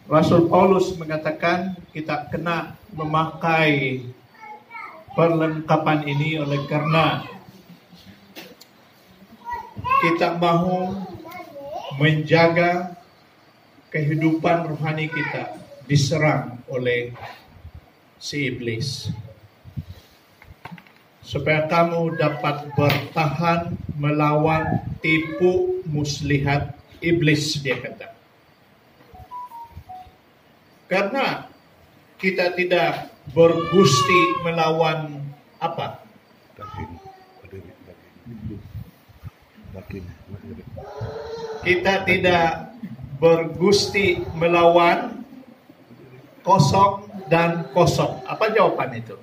Rasul Paulus mengatakan kita kena memakai perlengkapan ini oleh karena kita mahu menjaga kehidupan rohani kita diserang oleh si iblis. Supaya kamu dapat bertahan melawan tipu muslihat iblis, dia kata. Karena kita tidak bergusti melawan apa? Kita tidak bergusti melawan kosong dan kosong. Apa jawaban itu?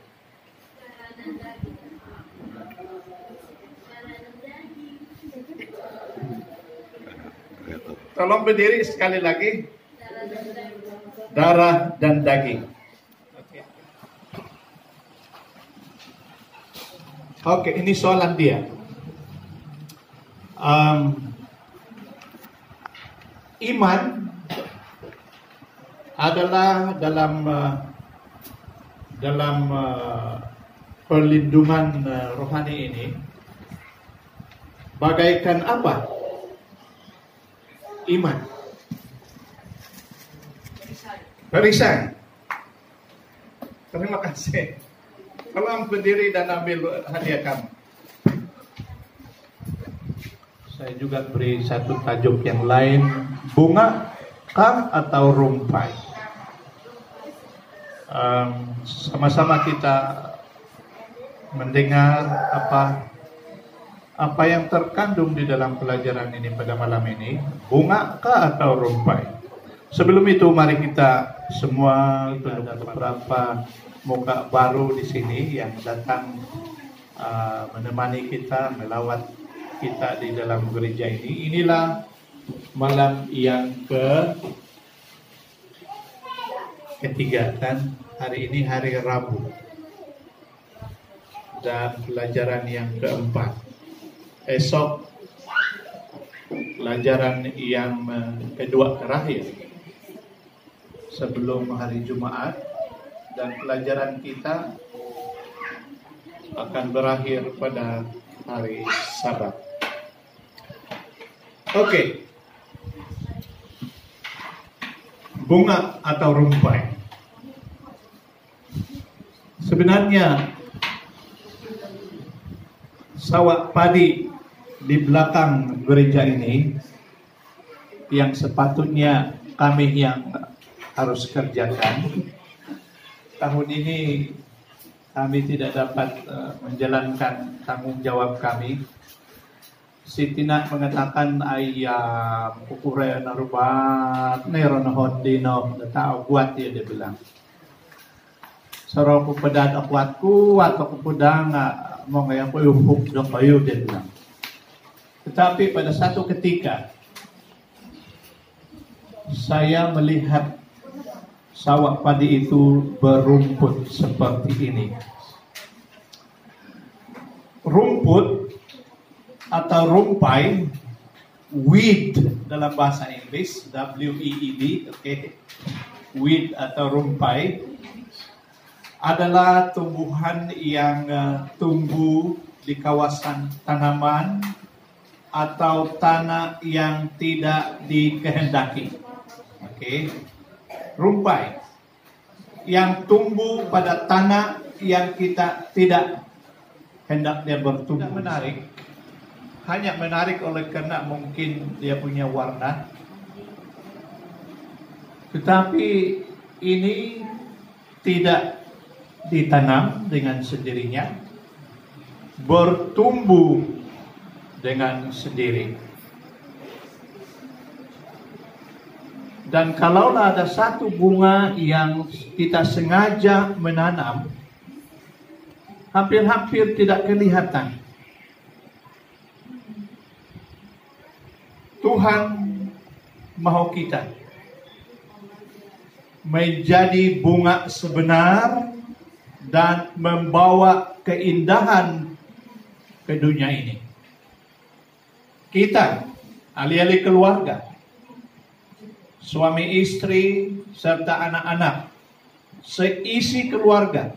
Tolong berdiri sekali lagi. Darah dan daging. Oke, ini soalan dia. Iman adalah dalam perlindungan rohani ini bagaikan apa? Iman. Perisai. Terima kasih. Tolong berdiri dan ambil hadiah kamu. Saya juga beri satu tajuk yang lain. Bunga kah atau rumpai? Sama-sama kita mendengar apa yang terkandung di dalam pelajaran ini pada malam ini. Bunga kah atau rumpai? Sebelum itu mari kita semua, ada beberapa muka baru di sini yang datang menemani kita, melawat kita di dalam gereja ini. Inilah malam yang ketiga kan, hari ini hari Rabu dan pelajaran yang keempat. Esok pelajaran yang kedua terakhir sebelum hari Jumat, dan pelajaran kita akan berakhir pada hari Sabat. Oke. Bunga atau rumpai. Sebenarnya sawah padi di belakang gereja ini yang sepatutnya kami yang harus kerjakan. Tahun ini kami tidak dapat menjalankan tanggung jawab kami si Tina mengatakan ayam kukurea narubat neron hodino tao buat dia bilang soro ku pedad akuatku atau ku pedang mau ngayang ku uhuk dong kayu dia bilang. Tetapi pada satu ketika saya melihat sawah padi itu berumput seperti ini. Rumput atau rumpai, weed dalam bahasa Inggris, W-E-E-D, okay. Weed atau rumpai adalah tumbuhan yang tumbuh di kawasan tanaman atau tanah yang tidak dikehendaki. Okay. Rumpai yang tumbuh pada tanah yang kita tidak hendak dia bertumbuh. Menarik, hanya menarik oleh karena mungkin dia punya warna. Tetapi ini tidak ditanam dengan sendirinya, bertumbuh dengan sendiri. Dan kalaulah ada satu bunga yang kita sengaja menanam, hampir-hampir tidak kelihatan. Tuhan mau kita menjadi bunga sebenar dan membawa keindahan ke dunia ini. Kita, ahli-ahli keluarga, suami istri serta anak-anak, seisi keluarga,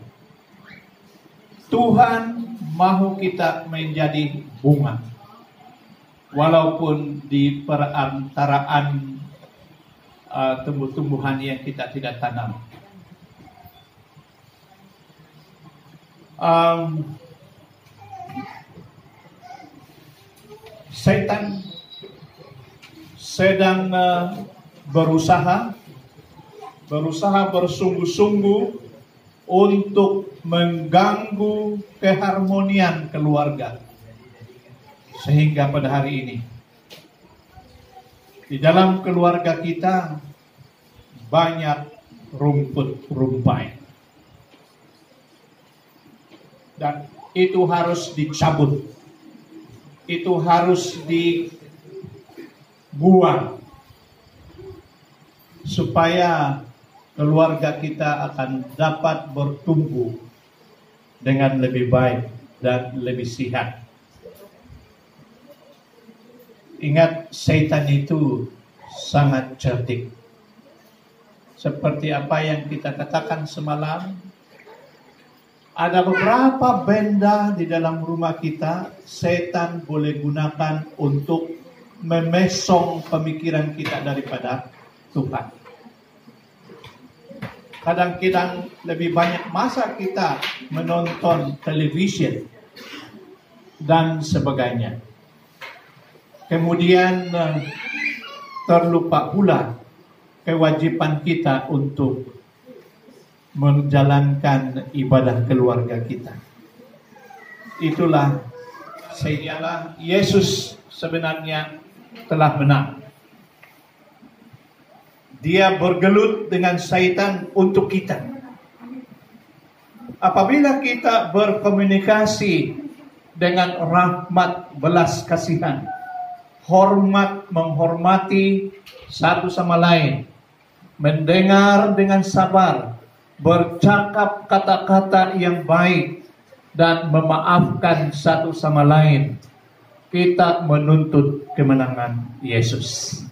Tuhan mau kita menjadi bunga. Walaupun di perantaraan tumbuh-tumbuhan yang kita tidak tanam. Setan sedang berusaha bersungguh-sungguh untuk mengganggu keharmonian keluarga. Sehingga pada hari ini di dalam keluarga kita banyak rumput rumpai. Dan itu harus dicabut. Itu harus dibuang. Supaya keluarga kita akan dapat bertumbuh dengan lebih baik dan lebih sehat. Ingat, setan itu sangat cerdik. Seperti apa yang kita katakan semalam, ada beberapa benda di dalam rumah kita, setan boleh gunakan untuk memesong pemikiran kita daripada Tuhan. Kadang-kadang lebih banyak masa kita menonton television dan sebagainya. Kemudian terlupa pula kewajiban kita untuk menjalankan ibadah keluarga kita. Itulah sejalan Yesus sebenarnya telah menang. Dia bergelut dengan syaitan untuk kita. Apabila kita berkomunikasi dengan rahmat belas kasihan, menghormati satu sama lain, mendengar dengan sabar, bercakap kata-kata yang baik, dan memaafkan satu sama lain, kita menuntut kemenangan Yesus.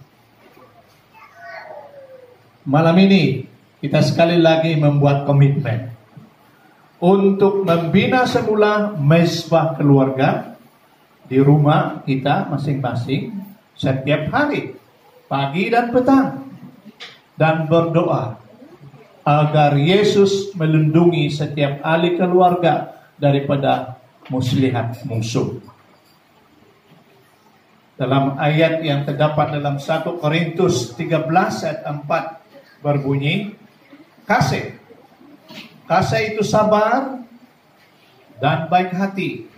Malam ini kita sekali lagi membuat komitmen untuk membina semula mezbah keluarga di rumah kita masing-masing setiap hari, pagi dan petang, dan berdoa agar Yesus melindungi setiap ahli keluarga daripada muslihat musuh. Dalam ayat yang terdapat dalam 1 Korintus 13 ayat 4 berbunyi, kasih itu sabar dan baik hati.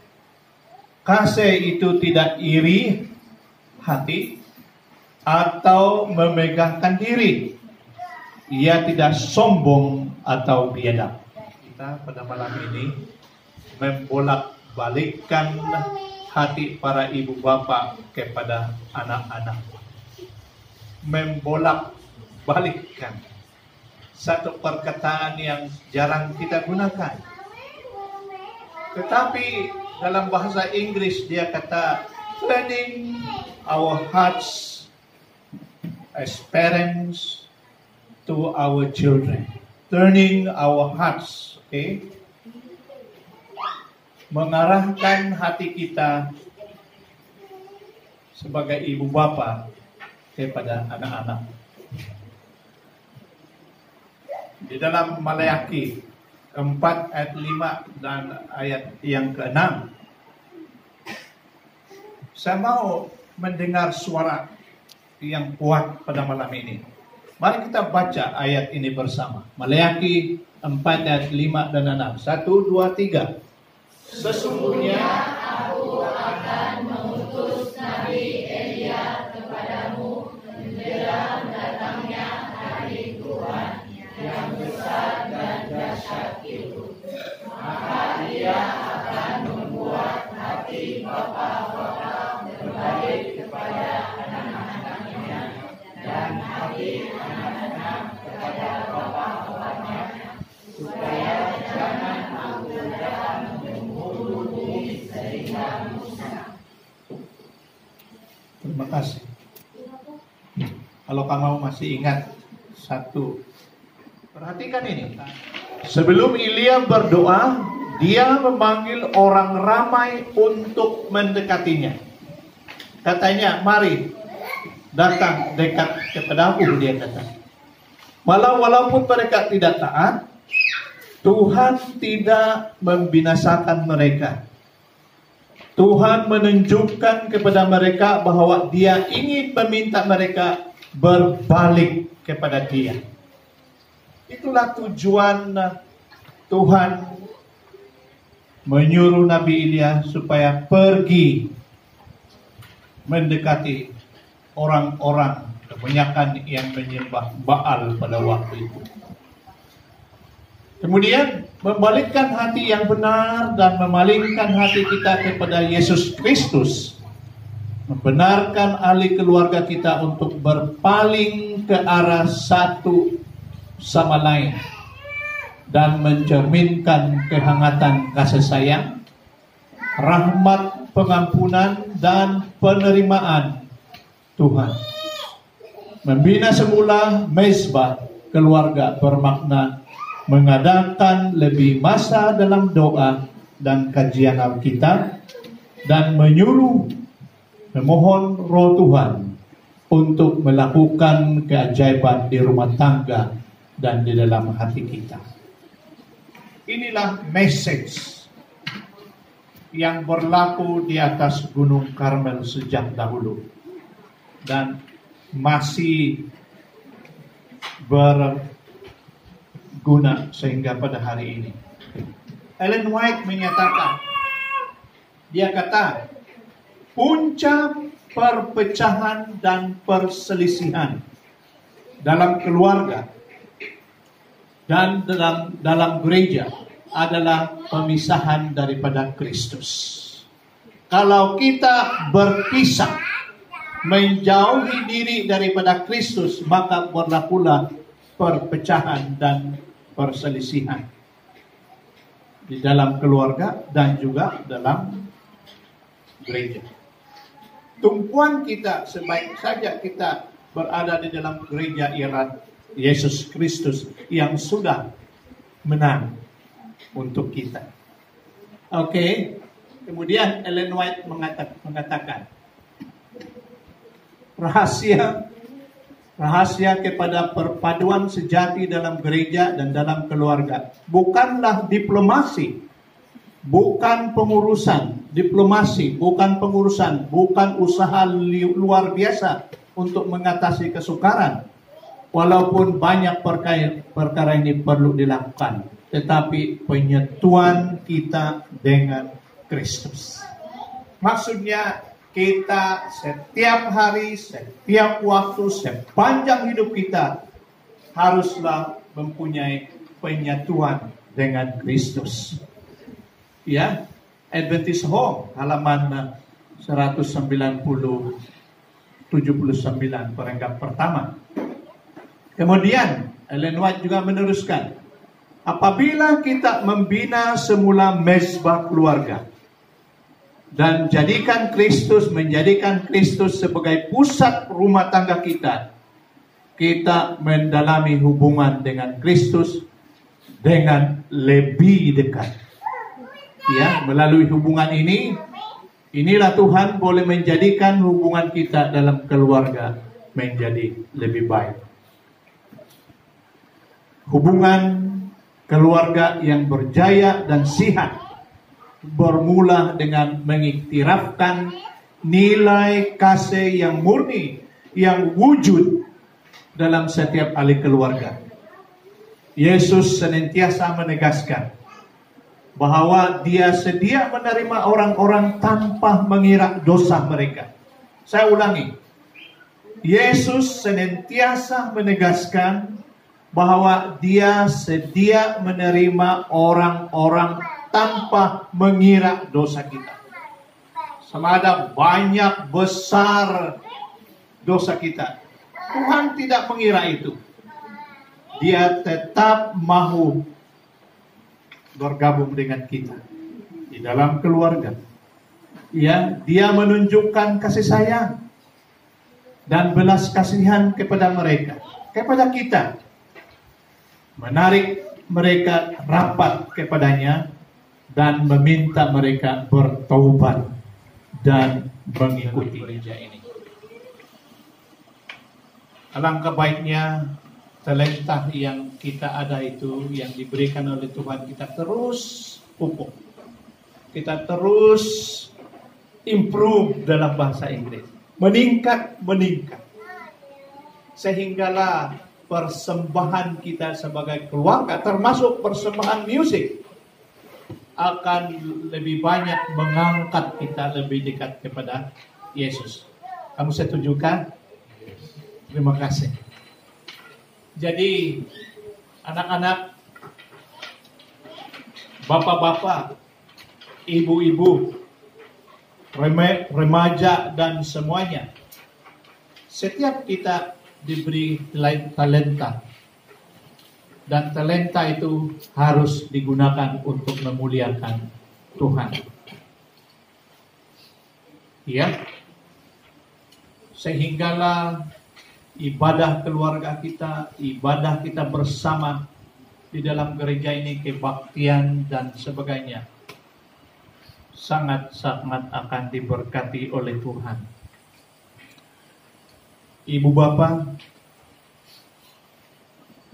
Kasih itu tidak iri hati atau memegahkan diri. Ia tidak sombong atau biadab. Kita pada malam ini membolak-balikkan hati para ibu bapak kepada anak-anak. Membolak-balikkan. Satu perkataan yang jarang kita gunakan. Tetapi dalam bahasa Inggris dia kata turning our hearts as parents to our children. Turning our hearts, okay? Mengarahkan hati kita sebagai ibu bapa kepada anak-anak. Di dalam Maleakhi 4 ayat 5 dan ayat yang ke-6, saya mau mendengar suara yang kuat pada malam ini. Mari kita baca ayat ini bersama. Maleakhi 4 ayat 5 dan 6. 1, 2, 3. Sesungguhnya aku akan mengutus Nabi Elia kepadamu menjelang datangnya hari Tuhan yang besar dan dahsyat itu. Maka dia akan membuat hati bapa-bapa berbalik kepada anak-anaknya dan hati anak-anak kepada bapa-bapanya, supaya jangan aku datang membunuh bumi sehingga musnah. Terima kasih. Kalau kamu masih ingat satu, perhatikan ini. Sebelum Elia berdoa, dia memanggil orang ramai untuk mendekatinya. Katanya, mari datang dekat kepadaku, dia kata. Walaupun mereka tidak taat, Tuhan tidak membinasakan mereka. Tuhan menunjukkan kepada mereka bahwa dia ingin meminta mereka berbalik kepada dia. Itulah tujuan Tuhan menyuruh Nabi Elia supaya pergi mendekati orang-orang kebanyakan yang menyembah Baal pada waktu itu. Kemudian membalikkan hati yang benar dan memalingkan hati kita kepada Yesus Kristus. Membenarkan ahli keluarga kita untuk berpaling ke arah satu sama lain dan mencerminkan kehangatan kasih sayang, rahmat, pengampunan, dan penerimaan Tuhan. Membina semula mezbah keluarga bermakna mengadakan lebih masa dalam doa dan kajian Alkitab dan memohon Roh Tuhan untuk melakukan keajaiban di rumah tangga dan di dalam hati kita. Inilah message yang berlaku di atas Gunung Karmel sejak dahulu dan masih berguna sehingga pada hari ini. Ellen White menyatakan, dia kata, puncak perpecahan dan perselisihan dalam keluarga dan dalam gereja adalah pemisahan daripada Kristus. Kalau kita berpisah, menjauhi diri daripada Kristus, maka berlakulah perpecahan dan perselisihan di dalam keluarga dan juga dalam gereja. Tumpuan kita, sebaik saja kita berada di dalam gereja ialah Yesus Kristus yang sudah menang untuk kita. Oke. Kemudian Ellen White mengatakan rahasia kepada perpaduan sejati dalam gereja dan dalam keluarga bukanlah diplomasi, bukan pengurusan diplomasi, bukan usaha luar biasa untuk mengatasi kesukaran. Walaupun banyak perkara ini perlu dilakukan, tetapi penyatuan kita dengan Kristus. Maksudnya kita setiap hari, setiap waktu, sepanjang hidup kita haruslah mempunyai penyatuan dengan Kristus. Ya, Adventist Home halaman 179 paragraf pertama. Kemudian Ellen White juga meneruskan, apabila kita membina semula mezbah keluarga dan menjadikan Kristus sebagai pusat rumah tangga kita, kita mendalami hubungan dengan Kristus dengan lebih dekat. Ya, melalui hubungan inilah Tuhan boleh menjadikan hubungan kita dalam keluarga menjadi lebih baik. Hubungan keluarga yang berjaya dan sehat bermula dengan mengiktirafkan nilai kasih yang murni yang wujud dalam setiap ahli keluarga. Yesus senantiasa menegaskan bahwa Dia sedia menerima orang-orang tanpa mengira dosa mereka. Saya ulangi, Yesus senantiasa menegaskan bahwa Dia sedia menerima orang-orang tanpa mengira dosa kita. Sama ada banyak besar dosa kita, Tuhan tidak mengira itu. Dia tetap mau bergabung dengan kita di dalam keluarga. Ya, Dia menunjukkan kasih sayang dan belas kasihan kepada mereka, kepada kita. Menarik mereka rapat kepadanya dan meminta mereka bertaubat dan mengikuti gereja ini. Alangkah baiknya talenta yang kita ada itu, yang diberikan oleh Tuhan, kita terus pupuk, kita terus improve dalam bahasa Inggris, meningkat, sehinggalah persembahan kita sebagai keluarga, termasuk persembahan musik, akan lebih banyak mengangkat kita lebih dekat kepada Yesus. Kamu setuju kan? Terima kasih. Jadi anak-anak, bapak-bapak, ibu-ibu, remaja dan semuanya, setiap kita diberi talenta, dan talenta itu harus digunakan untuk memuliakan Tuhan. Ya, sehinggalah ibadah keluarga kita, ibadah kita bersama di dalam gereja ini, kebaktian dan sebagainya, sangat-sangat akan diberkati oleh Tuhan. Ibu bapak,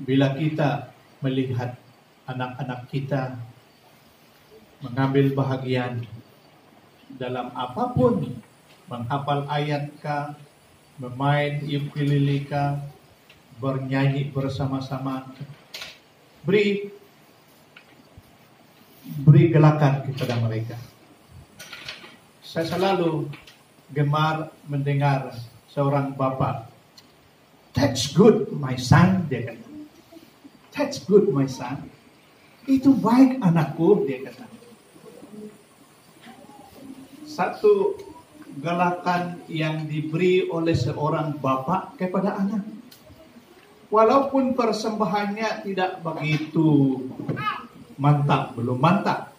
bila kita melihat anak-anak kita mengambil bahagian dalam apapun, menghafal ayat kah, bermain ukulele kah, bernyanyi bersama-sama, beri gelakan kepada mereka. Saya selalu gemar mendengar seorang bapak, "That's good, my son," dia kata. "That's good, my son." Itu baik anakku, dia kata. Satu gelakan yang diberi oleh seorang bapak kepada anak, walaupun persembahannya tidak begitu mantap, belum mantap,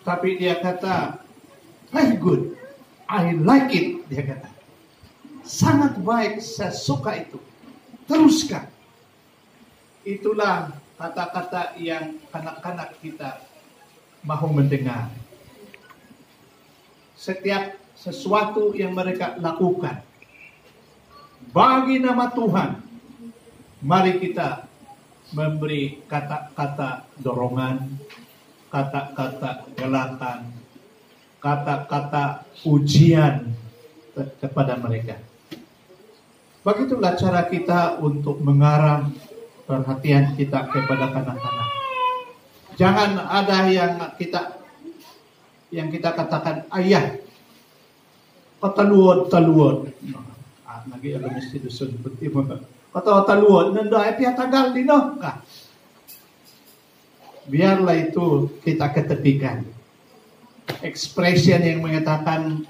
tapi dia kata, "Very good, I like it," dia kata. Sangat baik, saya suka itu. Teruskan. Itulah kata-kata yang anak-anak kita mau mendengar. Setiap sesuatu yang mereka lakukan bagi nama Tuhan, mari kita memberi kata-kata dorongan, kata-kata gelakan, kata-kata pujian kepada mereka. Begitulah cara kita untuk mengarah perhatian kita kepada anak-anak. Jangan ada yang kita yang kita katakan ayah, kataluod. Lagi ada mesti dusun putih mo. Kataluod, nanda ay tagal din no. Biarlah itu kita ketepikan. Expression yang mengatakan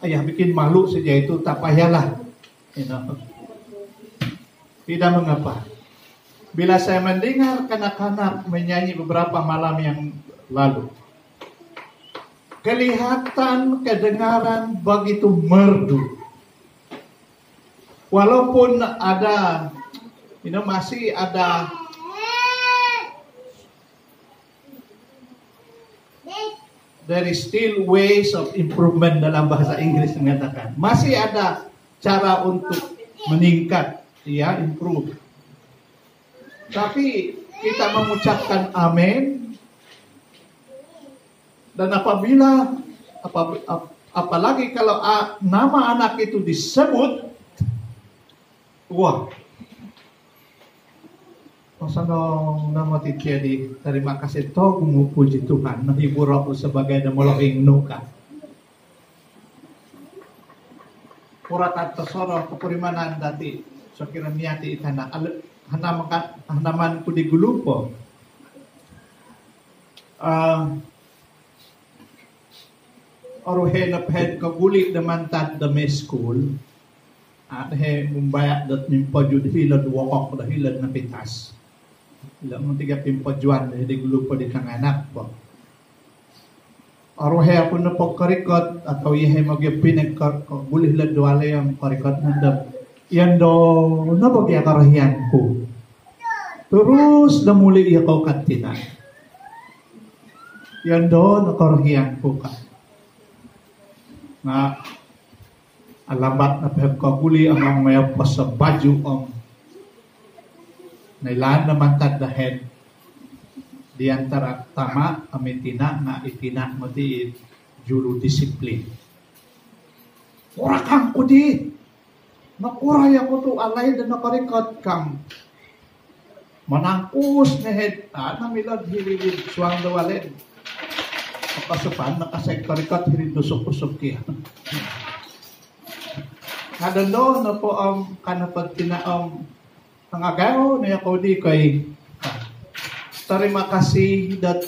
ayah bikin malu saja itu tak payahlah. Tidak mengapa. Bila saya mendengar kanak-kanak menyanyi beberapa malam yang lalu, kelihatan kedengaran begitu merdu. Walaupun ada, masih ada there is still ways of improvement dalam bahasa Inggris mengatakan. Masih ada cara untuk meningkat, ya, improve. Tapi kita mengucapkan amin. Dan apalagi kalau nama anak itu disebut, wah, pasanong nama titiadi, terima kasih toh puji Tuhan, menghibur aku sebagai demoloking nuka. Purat atau soro kepurimanan dati, sokira niati itana, hanaman ku di gulupo. Oruhe naphed kagulik damantad dame school. At he mumbayak dat mimpojud hilad wakok da hilad na pitas. Hilad mo tiga pimpojuan di gulupo di kanganak po. Oruhe ako na pagkarikot atau ihe magyapinag kagulih hilad duwala yung karikot nandam. Yan do nabagya karahian ko. Terus damuli iya kau katina. Yan do nakarahian ko ka. Na alamat na pagkaguli ang may sa baju ang nailaan naman tadahin di antara tama amitina na itina mo di juru disiplin. Urakang ko di nakuraya ko to alay na nakarikot kang manangkus na head namilad hililid suwang dawalin kapasupan nakasekarikat hirid dusok-usok kaya. Kadando na po ang kanapag tinaang pangagaw na ako di kay terima kasih dat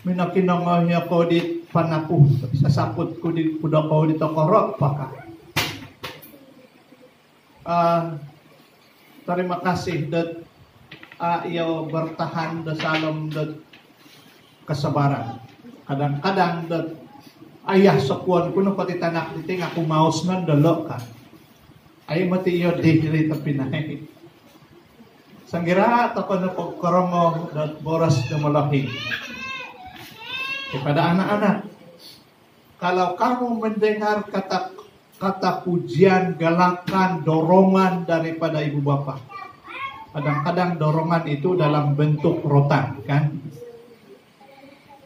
minakinang ako di panapu sasapot ko di puda ko dito korok paka. Terima kasih dat iyo bertahan da salam dat kesabaran. Kadang-kadang dat ayah sakuan kuno pati tanak diting ako maos nan dalo ka. Ay mati iyo digri tapinay. Sanggira to kono pagkarongo dat boras na malaki. Kepada anak-anak, kalau kamu mendengar kata pujian, galakan, dorongan daripada ibu bapak, kadang-kadang dorongan itu dalam bentuk rotan, kan?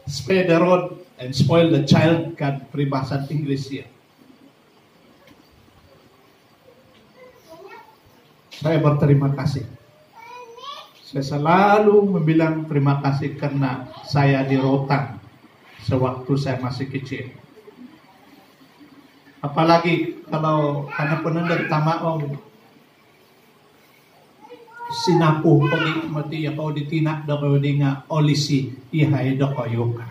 Spare the rod and spoil the child, kan peribahasa Inggris ya. Saya berterima kasih. Saya selalu membilang terima kasih karena saya dirotan sewaktu saya masih kecil. Apalagi kalau karena penendang tamaong sinapu pagi mati ya kau ditinak dapat dinga olisi ihai dokoyoka.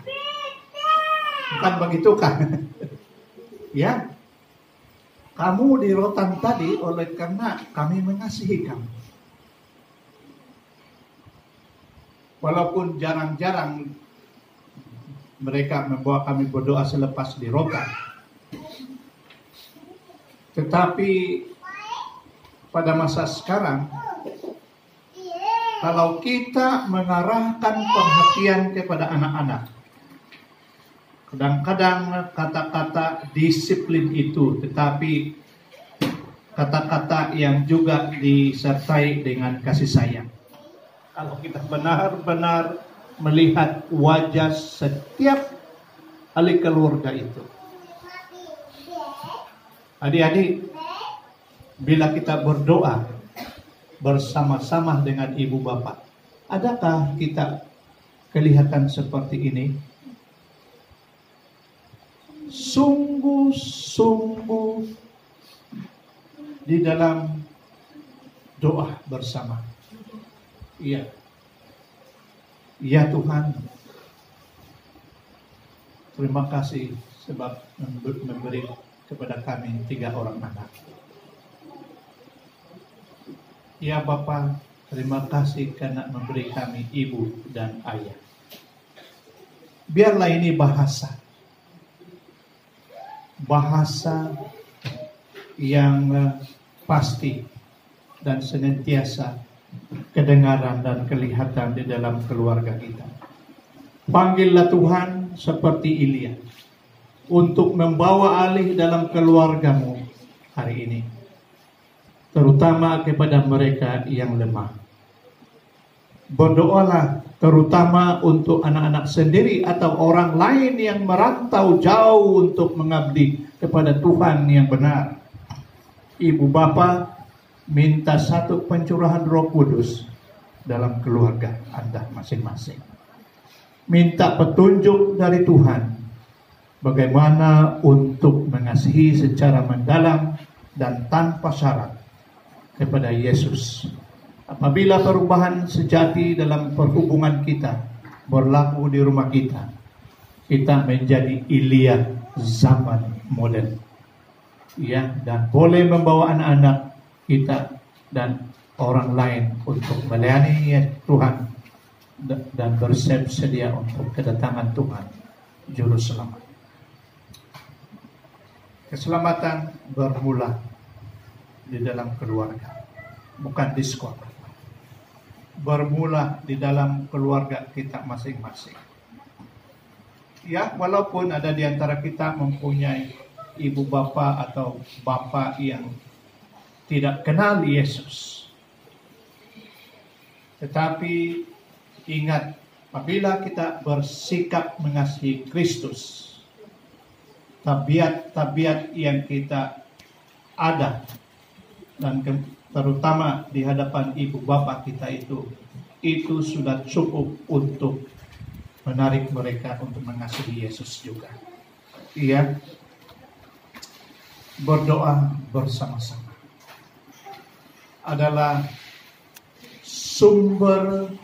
Bukan begitu kan? Ya, kamu dirotan tadi oleh karena kami mengasihi kamu. Walaupun jarang-jarang mereka membawa kami berdoa selepas dirotan, tetapi pada masa sekarang, kalau kita mengarahkan perhatian kepada anak-anak, kadang-kadang kata-kata disiplin itu, tetapi kata-kata yang juga disertai dengan kasih sayang. Kalau kita benar-benar melihat wajah setiap ahli keluarga itu. Adik-adik, bila kita berdoa bersama-sama dengan ibu bapak, adakah kita kelihatan seperti ini? sungguh-sungguh di dalam doa bersama. Iya. Ya Tuhan, terima kasih sebab memberi kepada kami 3 orang anak. Ya Bapa, terima kasih karena memberi kami ibu dan ayah. Biarlah ini bahasa yang pasti dan senantiasa kedengaran dan kelihatan di dalam keluarga kita. Panggillah Tuhan seperti Ilya untuk membawa alih dalam keluargamu hari ini, terutama kepada mereka yang lemah. Berdoalah terutama untuk anak-anak sendiri atau orang lain yang merantau jauh untuk mengabdi kepada Tuhan yang benar. Ibu bapa, minta satu pencurahan Roh Kudus dalam keluarga Anda masing-masing. Minta petunjuk dari Tuhan bagaimana untuk mengasihi secara mendalam dan tanpa syarat kepada Yesus. Apabila perubahan sejati dalam perhubungan kita berlaku di rumah kita, kita menjadi Ilya zaman modern. Ya, dan boleh membawa anak-anak kita dan orang lain untuk melayani Tuhan dan bersiap sedia untuk kedatangan Tuhan Juru Selamat. Keselamatan bermula di dalam keluarga, bukan di sekolah. Bermula di dalam keluarga kita masing-masing. Ya, walaupun ada di antara kita mempunyai ibu bapa atau bapak yang tidak kenal Yesus. Tetapi ingat, apabila kita bersikap mengasihi Kristus, tabiat-tabiat yang kita ada dan terutama di hadapan ibu bapa kita itu sudah cukup untuk menarik mereka untuk mengasihi Yesus juga. Iya, berdoa bersama-sama adalah sumber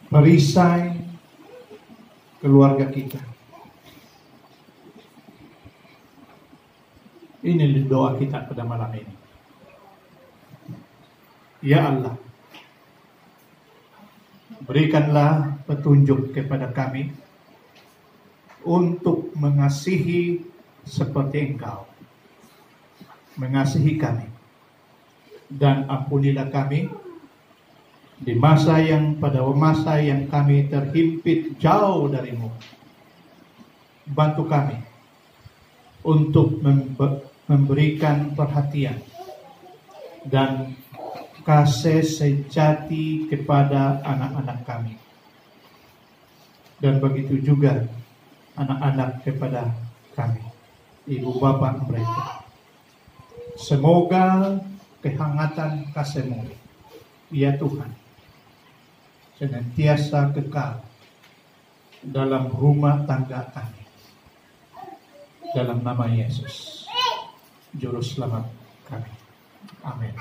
perisai keluarga kita. Ini doa kita pada malam ini. Ya Allah, berikanlah petunjuk kepada kami untuk mengasihi seperti Engkau mengasihi kami, dan ampunilah kami pada masa yang kami terhimpit jauh darimu. Bantu kami untuk memberikan perhatian dan kasih sejati kepada anak-anak kami, dan begitu juga anak-anak kepada kami, ibu bapa mereka. Semoga kehangatan kasih-Mu, ya Tuhan, senantiasa kekal dalam rumah tangga kami. Dalam nama Yesus, Juru Selamat kami. Amin.